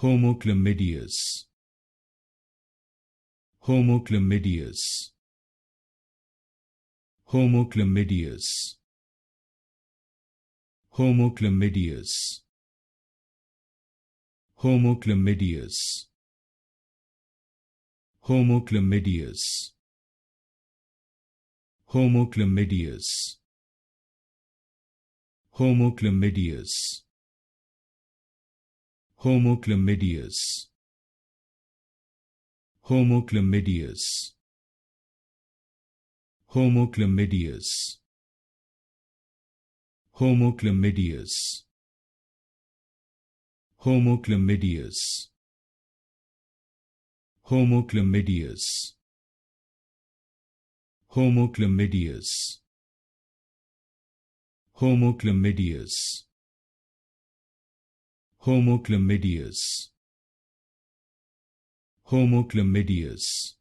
Homochlamydeous. Homochlamydeous. Homochlamydeous. Homochlamydeous. Homochlamydeous. Homochlamydeous. Homochlamydeous. Homochlamydeous. Homochlamydeous. Homochlamydeous. Homochlamydeous. Homochlamydeous. Homochlamydeous. Homochlamydeous. Homochlamydeous. Homochlamydeous. Homochlamydeous. Homochlamydeous.